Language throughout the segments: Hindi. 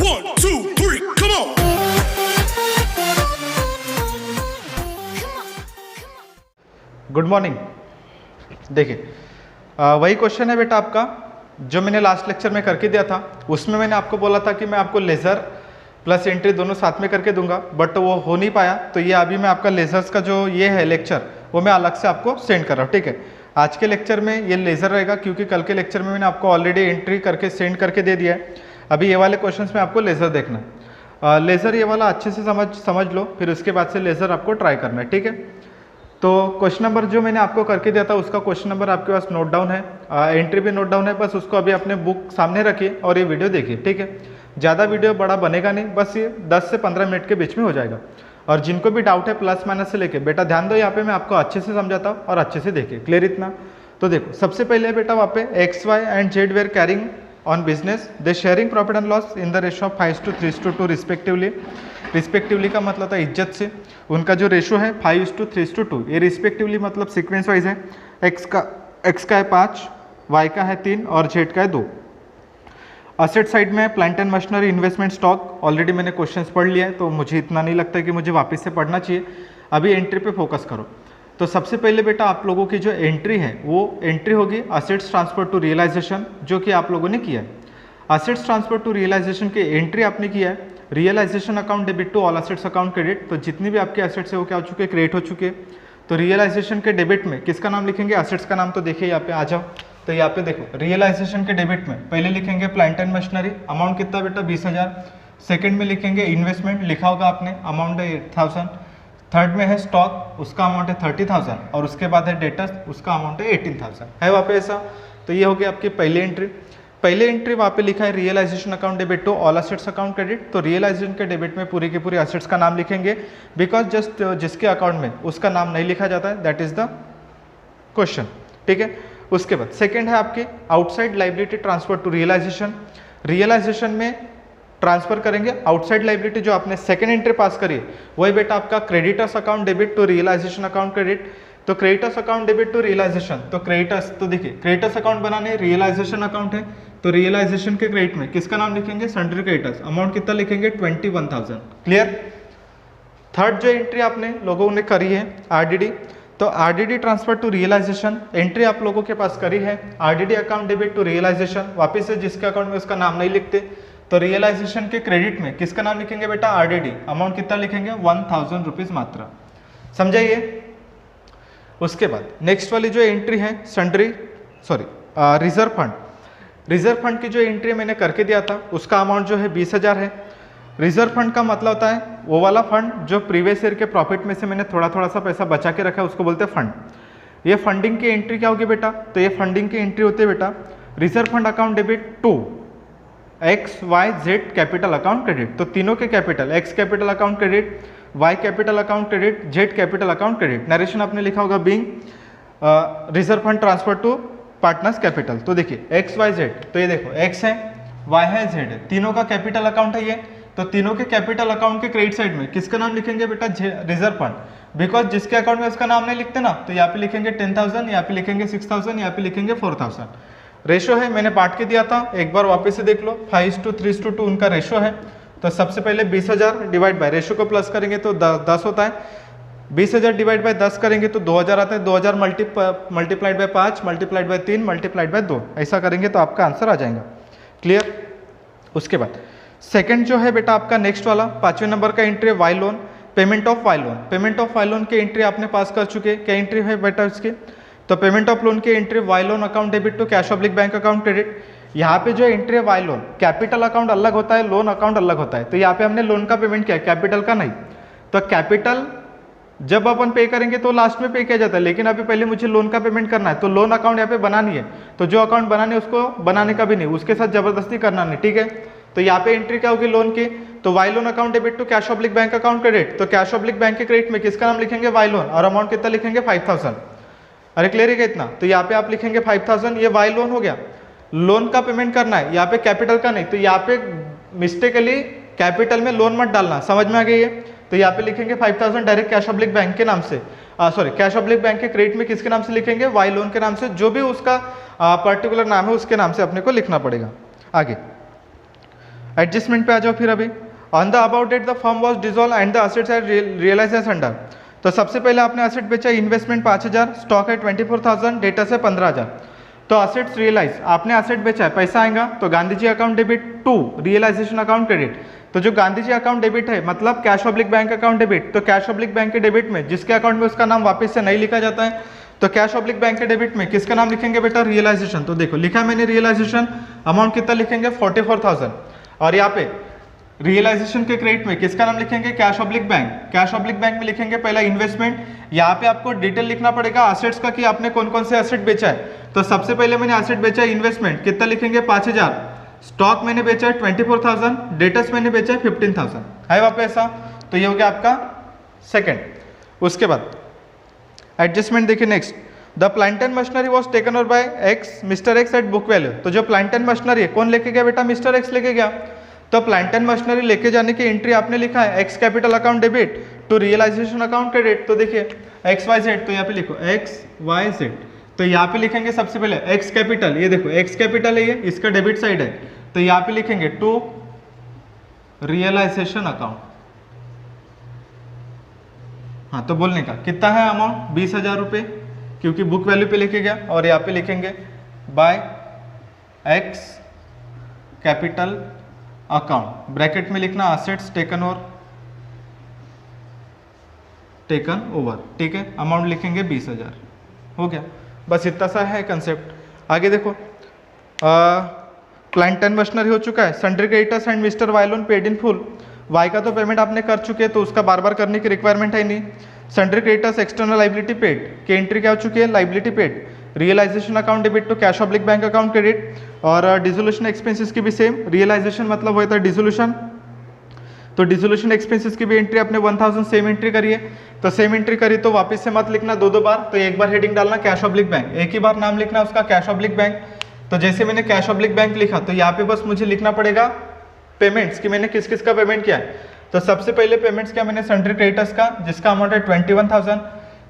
1, 2, 3, come on. Good morning. देखिए वही क्वेश्चन है बेटा आपका जो मैंने लास्ट लेक्चर में करके दिया था। उसमें मैंने आपको बोला था कि मैं आपको लेज़र प्लस एंट्री दोनों साथ में करके दूंगा, बट वो हो नहीं पाया। तो ये अभी मैं आपका लेज़र्स का जो ये है लेक्चर वो मैं अलग से आपको सेंड कर रहा हूँ, ठीक है। आज के लेक्चर में ये लेज़र रहेगा क्योंकि कल के लेक्चर में मैंने आपको ऑलरेडी एंट्री करके सेंड करके दे दिया है। अभी ये वाले क्वेश्चन में आपको लेज़र देखना है। लेज़र ये वाला अच्छे से समझ लो, फिर उसके बाद से लेज़र आपको ट्राई करना है, ठीक है। तो क्वेश्चन नंबर जो मैंने आपको करके दिया था उसका क्वेश्चन नंबर आपके पास नोट डाउन है, एंट्री भी नोट डाउन है। बस उसको अभी अपने बुक सामने रखिए और ये वीडियो देखिए, ठीक है। ज़्यादा वीडियो बड़ा बनेगा नहीं, बस ये 10 से 15 मिनट के बीच में हो जाएगा। और जिनको भी डाउट है प्लस माइनस से लेके बेटा ध्यान दो, यहाँ पे मैं आपको अच्छे से समझाता हूँ और अच्छे से देखिए। क्लियर इतना? तो देखो सबसे पहले बेटा वहाँ पे X Y and Z were carrying on business, they sharing profit and loss in the ratio of 5:3:2 respectively. Respectively का मतलब था इज्जत से। उनका जो रेशो है 5:3:2, ये रिस्पेक्टिवली मतलब सीक्वेंस वाइज है। एक्स का है 5, वाई का है 3 और जेड का है 2। असेट साइड में plant and machinery, investment, stock, already मैंने क्वेश्चंस पढ़ लिया है तो मुझे इतना नहीं लगता कि मुझे वापस से पढ़ना चाहिए। अभी एंट्री पे फोकस करो। तो सबसे पहले बेटा आप लोगों की जो एंट्री है वो एंट्री होगी असेट्स ट्रांसफर टू रियलाइजेशन, जो कि आप लोगों ने किया है। असेट्स ट्रांसफर टू रियलाइजेशन की एंट्री आपने किया है। Realisation account debit to all assets account credit, तो जितनी भी आपके असेट्स है वो क्या हो चुके हैं, क्रिएट हो चुके हैं। तो रियलाइजेशन के डेबिट में किसका नाम लिखेंगे, असेट्स का नाम। तो देखिए यहाँ पे आ जाओ, तो यहाँ पे देखो रियलाइजेशन के डेबिट में पहले लिखेंगे प्लांट एंड मशीनरी, अमाउंट कितना बेटा 20,000। सेकंड में लिखेंगे इन्वेस्टमेंट, लिखा होगा आपने, अमाउंट है 8,000। थर्ड में है स्टॉक, उसका अमाउंट है 30,000 और उसके बाद है डेटर्स, उसका अमाउंट है 18,000 है वहाँ पे ऐसा। तो ये हो गया आपकी पहली एंट्री। पहले एंट्री वहाँ पे लिखा है realisation account debit to all assets account credit. तो रियलाइजेशन के डेबिट में पूरी के पूरी असेट्स का नाम लिखेंगे, बिकॉज जस्ट जिसके अकाउंट में उसका नाम नहीं लिखा जाता है, दैट इज द क्वेश्चन, ठीक है। उसके बाद सेकंड है आपकी outside liability transfer to realisation. Realisation में ट्रांसफर करेंगे आउटसाइड लाइबिलिटी, जो आपने सेकंड एंट्री पास करी है वही बेटा आपका creditors account debit to realisation account credit. तो creditors account debit to realisation, तो क्रेडिटर्स, तो देखिए क्रेडिटर्स अकाउंट बनाने रियलाइजेशन अकाउंट है, तो रियलाइजेशन के क्रेडिट में किसका नाम लिखेंगे, सन्ड्री क्रेडिटर्स, अमाउंट कितना लिखेंगे 21,000। क्लियर? थर्ड जो एंट्री आपने लोगों ने करी है आरडीडी, तो RDD transfer to realisation entry आप लोगों के पास करी है। RDD account debit to realisation, वापिस से जिसके अकाउंट में उसका नाम नहीं लिखते, तो रियलाइजेशन के क्रेडिट में किसका नाम लिखेंगे बेटा, आरडीडी, अमाउंट कितना लिखेंगे 1,000 रुपीज मात्र। समझाइए? उसके बाद नेक्स्ट वाली जो एंट्री है रिजर्व फंड। रिजर्व फंड की जो एंट्री मैंने करके दिया था उसका अमाउंट जो है 20,000 है। रिजर्व फंड का मतलब होता है वो वाला फंड जो प्रीवियस ईयर के प्रॉफिट में से मैंने थोड़ा थोड़ा सा पैसा बचा के रखा है, उसको बोलते हैं फंड। ये फंडिंग की एंट्री क्या होगी बेटा, तो ये फंडिंग की एंट्री होती है बेटा reserve fund account debit to X Y Z capital account credit. तो तीनों के capital, X capital account credit, Y capital account credit, Z capital account credit. Narration आपने लिखा होगा being reserve fund transfer to partners capital. तो देखिए एक्स वाई जेड, तो ये देखो एक्स है, वाई है, जेड है, तीनों का कैपिटल अकाउंट है ये। तो तीनों के कैपिटल अकाउंट के क्रेडिट साइड में किसका नाम लिखेंगे बेटा, रिजर्व फंड, बिकॉज जिसके अकाउंट में उसका नाम नहीं लिखते ना, तो यहाँ पे लिखेंगे 10,000, यहाँ पे लिखेंगे 6,000, यहाँ पे लिखेंगे 4,000। रेशो है मैंने बांट के दिया था, एक बार वापस से देख लो, 5:3:2 उनका रेशो है। तो सबसे पहले 20,000 डिवाइड बाय, रेशो को प्लस करेंगे तो 10 होता है, 20,000 डिवाइड बाय 10 करेंगे तो 2,000 आता है, 2,000 multiplied by 5 multiplied by 3 multiplied by 2, ऐसा करेंगे तो आपका आंसर आ जाएगा। क्लियर? उसके बाद सेकंड जो है बेटा आपका नेक्स्ट वाला 5वें नंबर का एंट्री है Y loan, payment of Y loan. Payment of Y loan की एंट्री आपने पास कर चुके हैं। क्या एंट्री है बेटा इसकी, तो पेमेंट ऑफ लोन की entry Y loan account debit to cash oblique bank account credit. यहाँ पे जो एंट्री है वाई लोन, कैपिटल अकाउंट अलग होता है, लोन अकाउंट अलग होता है। तो यहाँ पे हमने लोन का पेमेंट किया, कैपिटल का नहीं। तो कैपिटल जब अपन पे करेंगे तो लास्ट में पे किया जाता है, लेकिन अभी पहले मुझे लोन का पेमेंट करना है, तो लोन अकाउंट यहाँ पे बनानी है। तो जो अकाउंट बनाने उसको बनाने का भी नहीं, उसके साथ जबरदस्ती करना नहीं, ठीक है। तो यहाँ पे एंट्री क्या होगी लोन की, तो Y loan account debit to cash oblique bank account credit. तो कैश ऑब्लिक बैंक के क्रेडिट में किसका नाम लिखेंगे, वाई लोन, और अमाउंट कितना लिखेंगे 5,000। अरे क्लियर है क्या इतना? तो यहाँ पे आप लिखेंगे 5,000, ये वाई लोन हो गया, लोन का पेमेंट करना है, यहाँ पे कैपिटल का नहीं। तो यहाँ पे मिस्टेकली कैपिटल में लोन मत डालना, समझ में आ गई है? तो यहाँ पे लिखेंगे 5,000 डायरेक्ट कैश ऑब्लिक बैंक के नाम से, कैश ऑब्लिक बैंक के क्रेडिट में किसके नाम से लिखेंगे, वाई लोन के नाम से, जो भी उसका पर्टिकुलर नाम है उसके नाम से अपने को लिखना पड़ेगा। आगे एडजस्टमेंट पे आ जाओ फिर अभी। On the about date the firm was dissolve and the assets are realise as under. तो सबसे पहले आपने असेट बेचा, इन्वेस्टमेंट 5000, स्टॉक है 24,000, डेटर्स है 15,000। तो असेट्स रियलाइज, आपने असेट बेचा है, पैसा आएगा तो Gandhi ji account debit to realisation account credit. तो जो गांधी जी अकाउंट डेबिट है मतलब cash oblique bank account debit, तो कैश ऑब्लिक बैंक के डेबिट में जिसके अकाउंट में उसका नाम वापस से नहीं लिखा जाता है, तो कैश ऑब्लिक बैंक के डेबिट में किसका नाम लिखेंगे बेटा, रियलाइजेशन। तो देखो लिखा मैंने रियलाइजेशन, अमाउंट कितना लिखेंगे 44,000। और यहाँ पे रियलाइजेशन के क्रेडिट में किसका नाम लिखेंगे, cash oblique bank. Cash oblique bank में लिखेंगे पहला इन्वेस्टमेंट। यहाँ पे आपको डिटेल लिखना पड़ेगा असेट्स का कि आपने कौन कौन से असेट बेचा है। तो सबसे पहले मैंने असेट बेचा है इन्वेस्टमेंट, कितना लिखेंगे 5000, स्टॉक मैंने बेचा है 24,000, डेटर्स मैंने बेचा है 15,000। है वहाँ पे ऐसा, तो ये हो गया आपका सेकेंड। उसके बाद एडजस्टमेंट देखिए next, the plant and machinery was taken over by X, mister X at book value. तो जो प्लांट एंड मशीनरी है कौन लेके गया बेटा, मिस्टर एक्स लेके गया। तो प्लांट एंड मशीनरी लेके जाने की एंट्री आपने लिखा है X capital account debit to realisation account credit. तो देखिए एक्स वाई जेड, तो यहाँ पे लिखो एक्स वाई जेड। तो यहाँ पे लिखेंगे सबसे पहले एक्स कैपिटल, ये देखो एक्स कैपिटल है ये, इसका डेबिट साइड है, तो यहाँ पे लिखेंगे टू रियलाइजेशन अकाउंट। हाँ तो बोलने का कितना है अमाउंट 20,000 रुपये, क्योंकि बुक वैल्यू पे लेके गया। और यहाँ पे लिखेंगे by X capital account, bracket में लिखना असेट्स टेकन ओवर, ठीक है। अमाउंट लिखेंगे 20,000, हो गया। बस इतना सा है कंसेप्ट। आगे देखो, प्लांट एंड मशीनरी हो चुका है, sundry creditors and mister Y loan paid in full. Y का तो पेमेंट आपने कर चुके हैं तो उसका बार बार करने की रिक्वायरमेंट है नहीं। Sundry creditors external liability paid की एंट्री क्या हो चुकी है, liability paid, realisation account debit to cash oblique bank account credit. और डिसोल्यूशन एक्सपेंसेस की भी सेम, रियलाइजेशन मतलब होता है डिसोल्यूशन, तो डिसोल्यूशन एक्सपेंसेस की भी एंट्री आपने 1000 सेम एंट्री करिए। तो सेम एंट्री करी तो वापस से मत लिखना दो बार, तो एक बार हेडिंग डालना कैश ऑब्लिक बैंक, एक ही बार नाम लिखना उसका कैश ऑब्लिक बैंक। तो जैसे मैंने कैश ऑब्लिक बैंक लिखा तो यहाँ पे बस मुझे लिखना पड़ेगा पेमेंट्स कि मैंने किस किस का पेमेंट किया है। तो सबसे पहले पेमेंट्स किया मैंने सन्ड्री क्रेडिटर्स का जिसका अमाउंट है 21,000।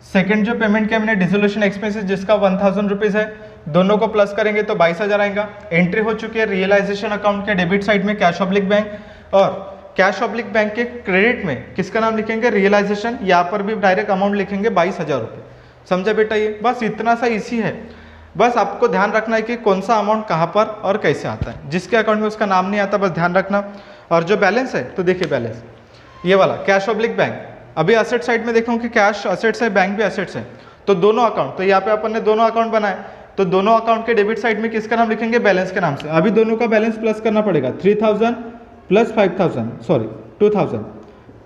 सेकंड जो पेमेंट किया मैंने डिसोल्यूशन एक्सपेंसेस जिसका 1000 रुपीज़ है, दोनों को प्लस करेंगे तो 22,000 आएगा। एंट्री हो चुकी है रियलाइजेशन अकाउंट के डेबिट साइड में कैश ऑब्लिक बैंक, और कैश ऑब्लिक बैंक के क्रेडिट में किसका नाम लिखेंगे, रियलाइजेशन। यहाँ पर भी डायरेक्ट अमाउंट लिखेंगे 22,000 रुपये। समझा बेटा, ये बस इतना सा इसी है। बस आपको ध्यान रखना है कि कौन सा अमाउंट कहाँ पर और कैसे आता है, जिसके अकाउंट में उसका नाम नहीं आता बस ध्यान रखना। और जो बैलेंस है तो देखिए बैलेंस ये वाला कैश ऑब्लिक बैंक, अभी असेट साइड में देखो कि कैश असेट्स है, बैंक भी असेट्स है, तो दोनों अकाउंट, तो यहाँ पे अपन ने दोनों अकाउंट बनाए, तो दोनों अकाउंट के डेबिट साइड में किसका नाम लिखेंगे, बैलेंस के नाम से। अभी दोनों का बैलेंस प्लस करना पड़ेगा, 3000 प्लस 5000, सॉरी 2000,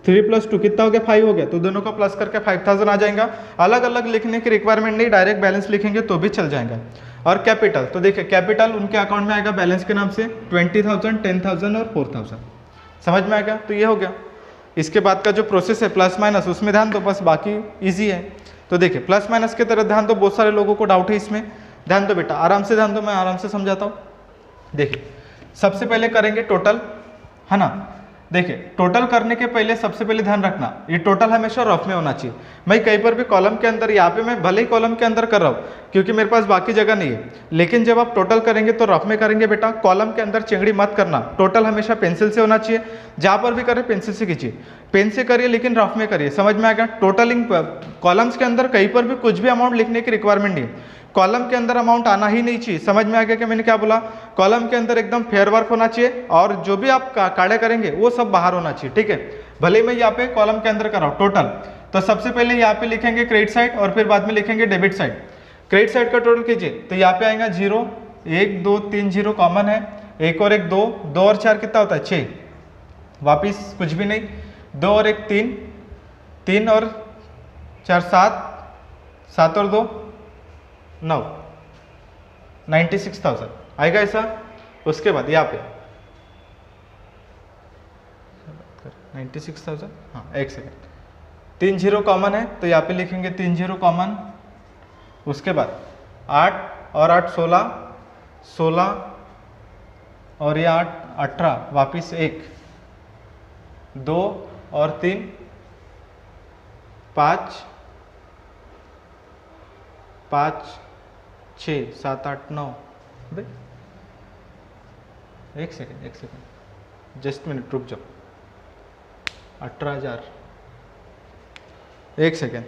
3 + 2 कितना हो गया 5 हो गया, तो दोनों का प्लस करके 5000 आ जाएगा। अलग अलग लिखने की रिक्वायरमेंट नहीं, डायरेक्ट बैलेंस लिखेंगे तो भी चल जाएगा। और कैपिटल, तो देखिए कैपिटल उनके अकाउंट में आएगा बैलेंस के नाम से 20,000, 10,000 और 4,000। समझ में आएगा, तो ये हो गया। इसके बाद का जो प्रोसेस है प्लस माइनस उसमें ध्यान दो, बस बाकी इजी है। तो देखिए प्लस माइनस की तरफ ध्यान दो, बहुत सारे लोगों को डाउट है इसमें, ध्यान दो बेटा, आराम से ध्यान दो, मैं आराम से समझाता हूँ। देखिए सबसे पहले करेंगे टोटल, है ना। देखिए टोटल करने के पहले सबसे पहले ध्यान रखना ये टोटल हमेशा रफ में होना चाहिए। मैं कहीं पर भी कॉलम के अंदर, यहाँ पे मैं भले ही कॉलम के अंदर कर रहा हूँ क्योंकि मेरे पास बाकी जगह नहीं है, लेकिन जब आप टोटल करेंगे तो रफ में करेंगे बेटा। कॉलम के अंदर चिंगड़ी मत करना, टोटल हमेशा पेंसिल से होना चाहिए, जहाँ पर भी करें पेंसिल से कीजिए, पेन से करिए लेकिन रफ में करिए। समझ में आएगा। टोटलिंग कॉलम्स के अंदर कहीं पर भी कुछ भी अमाउंट लिखने की रिक्वायरमेंट नहीं है, कॉलम के अंदर अमाउंट आना ही नहीं चाहिए। समझ में आ गया कि मैंने क्या बोला, कॉलम के अंदर एकदम फेयर वर्क होना चाहिए और जो भी आप काड़े करेंगे वो सब बाहर होना चाहिए, ठीक है। भले मैं यहाँ पे कॉलम के अंदर कर रहा हूँ टोटल, तो सबसे पहले यहाँ पे लिखेंगे क्रेडिट साइड और फिर बाद में लिखेंगे डेबिट साइड। क्रेडिट साइड का टोटल कीजिए तो यहाँ पे आएगा 0, 1, 2, 3 0 कॉमन है, 1 और 1 2, 2 और 4 कितना होता है 6, वापिस कुछ भी नहीं, 2 और 1 3, 3 और 4 7, 7 और 2 9, 96,000 आएगा ऐसा। उसके बाद यहाँ पे 96,000, हाँ एक सेकेंड, 3 0 कॉमन है तो यहाँ पे लिखेंगे 3 0 कॉमन। उसके बाद 8 और 8 16, 16 और ये 8 18, वापिस 1, 2 और 3 5, 5 6 7 8 9, एक सेकेंड जस्ट मिनट रुक जाओ, 18,000, एक सेकेंड,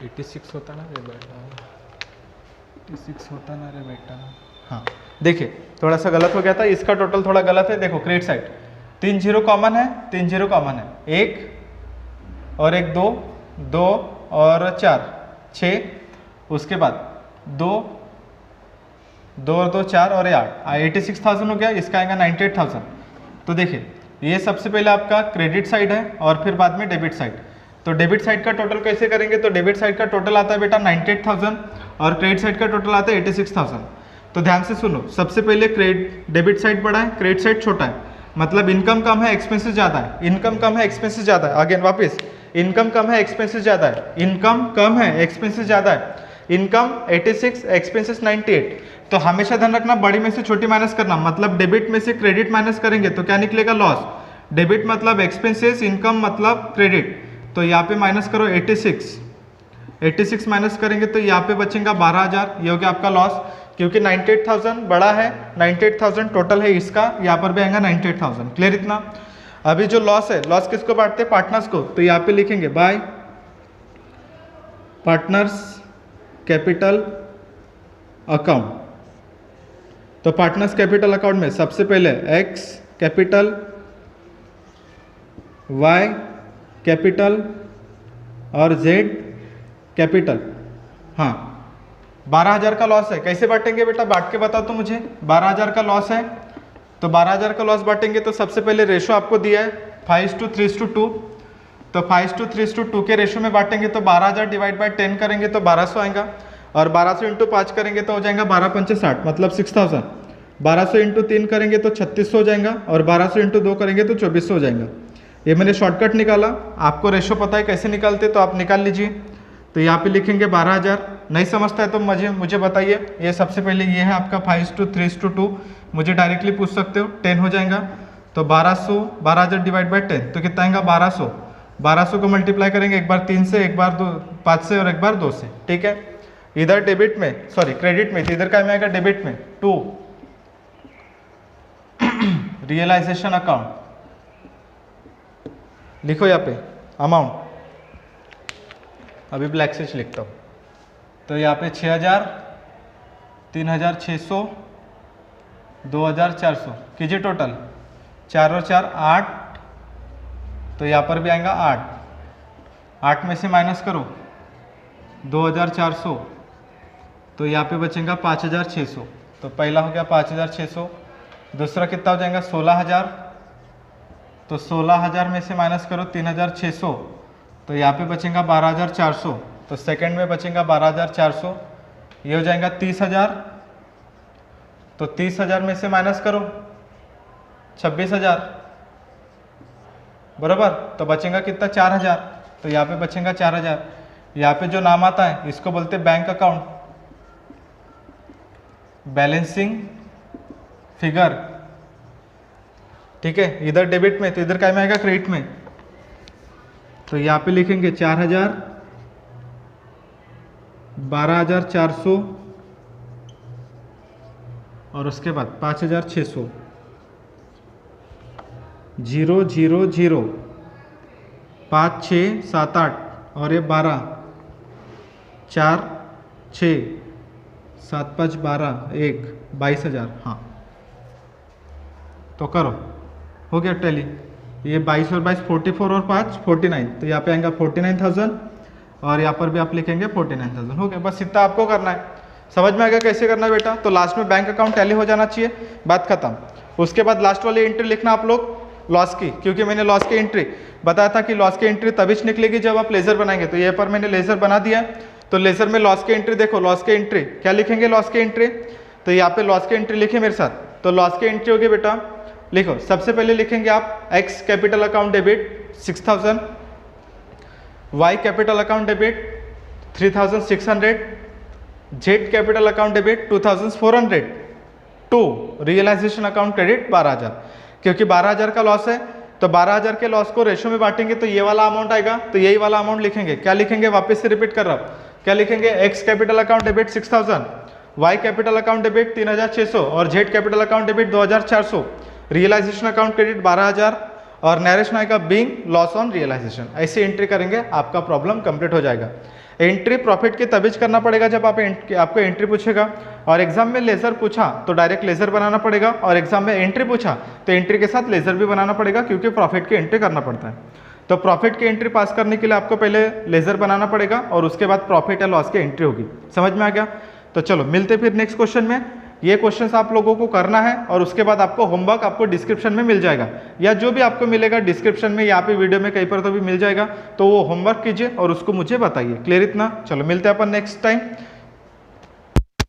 $86 होता ना रे बेटा, 86 होता ना रे बेटा। हाँ देखिए थोड़ा सा गलत हो गया था, इसका टोटल थोड़ा गलत है। देखो क्रेडिट साइड 3 जीरो कॉमन है, 3 जीरो कॉमन है, 1 और 1 2, 2 और 4 6, उसके बाद 2 और 2 4 और 8, 86,000 हो गया। इसका आएगा 98,000। तो देखिए ये सबसे पहले आपका क्रेडिट साइड है और फिर बाद में डेबिट साइड। तो डेबिट साइड का टोटल कैसे करेंगे, तो डेबिट साइड का टोटल आता है बेटा 98,000 और क्रेडिट साइड का टोटल आता है 86,000। तो ध्यान से सुनो, सबसे पहले डेबिट साइड बड़ा है, क्रेडिट साइड छोटा है, मतलब इनकम कम है एक्सपेंसेस ज़्यादा है, इनकम कम है एक्सपेंसेस ज़्यादा है। अगेन वापस, इनकम कम है एक्सपेंसेस ज़्यादा है, इनकम कम है एक्सपेंसेस ज़्यादा है, इनकम 86 एक्सपेंसेस 98। तो हमेशा ध्यान रखना बड़ी में से छोटी माइनस करना, मतलब डेबिट में से क्रेडिट माइनस करेंगे तो क्या निकलेगा, लॉस। डेबिट मतलब एक्सपेंसेस, इनकम मतलब क्रेडिट। तो यहाँ पे माइनस करो 86 माइनस करेंगे तो यहाँ पे बचेगा 12,000, ये हो गया आपका लॉस, क्योंकि 98,000 बड़ा है, 98,000 टोटल है इसका, यहाँ पर भी आएगा 98,000। क्लियर इतना। अभी जो लॉस है, लॉस किसको बांटते हैं, पार्टनर्स को। तो यहाँ पे लिखेंगे बाय पार्टनर्स कैपिटल अकाउंट। तो पार्टनर्स कैपिटल अकाउंट में सबसे पहले X कैपिटल, Y कैपिटल और Z कैपिटल। हाँ 12,000 का लॉस है, कैसे बांटेंगे बेटा, बांट के बताओ तो मुझे। 12,000 का लॉस है तो 12,000 का लॉस बांटेंगे तो सबसे पहले रेशो आपको दिया है 5:3:2। तो 5:3:2 के रेशो में बांटेंगे तो 12,000 डिवाइड बाय 10 करेंगे तो 1200 आएगा, और 1200 इंटू 5 करेंगे तो हो जाएगा 12×5 = 60, मतलब 6,000। 1200 इंटू 3 करेंगे तो 3600 हो जाएगा, और 1200 इंटू 2 करेंगे तो 2400 हो जाएगा। ये मैंने शॉर्टकट निकाला, आपको रेशो पता है कैसे निकालते तो आप निकाल लीजिए। तो यहाँ पे लिखेंगे 12,000। नहीं समझता है तो मुझे बताइए। ये सबसे पहले ये है आपका 5:3:2, मुझे डायरेक्टली पूछ सकते हो, 10 हो जाएगा। तो 12,000 डिवाइड बाय 10 तो कितना आएगा 1200। 1200 को मल्टीप्लाई करेंगे, एक बार 3 से, एक बार 5 से और एक बार 2 से। ठीक है, इधर डेबिट में, सॉरी क्रेडिट में, इधर का में आएगा डेबिट में 2 रियलाइजेशन अकाउंट। लिखो यहाँ पे अमाउंट, अभी ब्लैक से लिखता हूँ। तो यहाँ पे 6,000, 3,600, 2,400 कीजिए टोटल, 4 और 4 8। तो यहाँ पर भी आएगा 8 में से माइनस करो 2,400, तो यहाँ पे बचेगा 5,600। तो पहला हो गया 5,600, दूसरा कितना हो जाएगा 16,000। तो 16,000 में से माइनस करो 3,600, तो यहाँ पे बचेगा 12,400। तो सेकंड में बचेगा 12,400, ये हो जाएगा 30,000। तो 30,000 में से माइनस करो 26,000 बराबर, तो बचेगा कितना 4,000। तो यहाँ पे बचेगा 4,000। यहाँ पे जो नाम आता है इसको बोलते हैं बैंक अकाउंट, बैलेंसिंग फिगर। ठीक है, इधर डेबिट में तो इधर क्या में आएगा क्रेडिट में। तो यहाँ पे लिखेंगे 4,000, 12,400 और उसके बाद 5,600, 0 0 0, 5 6 7 8 और ये 12, 4 6 7 5 12 1, 22,000। हाँ तो करो, हो गया टैली। ये 22 और 22 44 और 5 49, तो यहाँ पे आएगा 49,000 और यहाँ पर भी आप लिखेंगे 49,000। हो गया, बस इतना आपको करना है। समझ में आ गया कैसे करना है बेटा। तो लास्ट में बैंक अकाउंट टैली हो जाना चाहिए, बात खत्म। उसके बाद लास्ट वाली एंट्री लिखना आप लोग लॉस की, क्योंकि मैंने लॉस की एंट्री बताया था कि लॉस की एंट्री तभी निकलेगी जब आप लेजर बनाएंगे। तो ये पर मैंने लेजर बना दिया। तो लेजर में लॉस की एंट्री देखो, लॉस की एंट्री क्या लिखेंगे, लॉस की एंट्री। तो यहाँ पे लॉस की एंट्री लिखे मेरे साथ। तो लॉस की एंट्री होगी बेटा, लिखो सबसे पहले लिखेंगे आप X capital account debit 6,000, Y capital account debit 3600, Z capital account debit 2400, to realisation account credit 12000। क्योंकि 12000 का लॉस है तो 12000 के लॉस को रेशो में बांटेंगे तो ये वाला अमाउंट आएगा, तो यही वाला अमाउंट लिखेंगे। क्या लिखेंगे, वापस से रिपीट कर रहा हूँ, क्या लिखेंगे, X capital account debit 6000, Y capital account debit 3600 और Z capital account debit 2400, realisation account credit 12000 और नरेशन आएगा बीइंग लॉस ऑन रियलाइजेशन। ऐसी एंट्री करेंगे, आपका प्रॉब्लम कंप्लीट हो जाएगा। एंट्री प्रॉफिट की तभी करना पड़ेगा जब आपको एंट्री पूछेगा, और एग्जाम में लेजर पूछा तो डायरेक्ट लेजर बनाना पड़ेगा, और एग्जाम में एंट्री पूछा तो एंट्री के साथ लेजर भी बनाना पड़ेगा, क्योंकि प्रॉफिट की एंट्री करना पड़ता है। तो प्रॉफिट की एंट्री पास करने के लिए आपको पहले लेजर बनाना पड़ेगा और उसके बाद प्रॉफिट या लॉस की एंट्री होगी। समझ में आ गया? तो चलो मिलते फिर नेक्स्ट क्वेश्चन में। ये क्वेश्चंस आप लोगों को करना है और उसके बाद आपको होमवर्क आपको डिस्क्रिप्शन में मिल जाएगा, या जो भी आपको मिलेगा डिस्क्रिप्शन में, यहाँ पे वीडियो में कहीं पर तो भी मिल जाएगा, तो वो होमवर्क कीजिए और उसको मुझे बताइए। क्लियर इतना? चलो मिलते हैं अपन नेक्स्ट टाइम।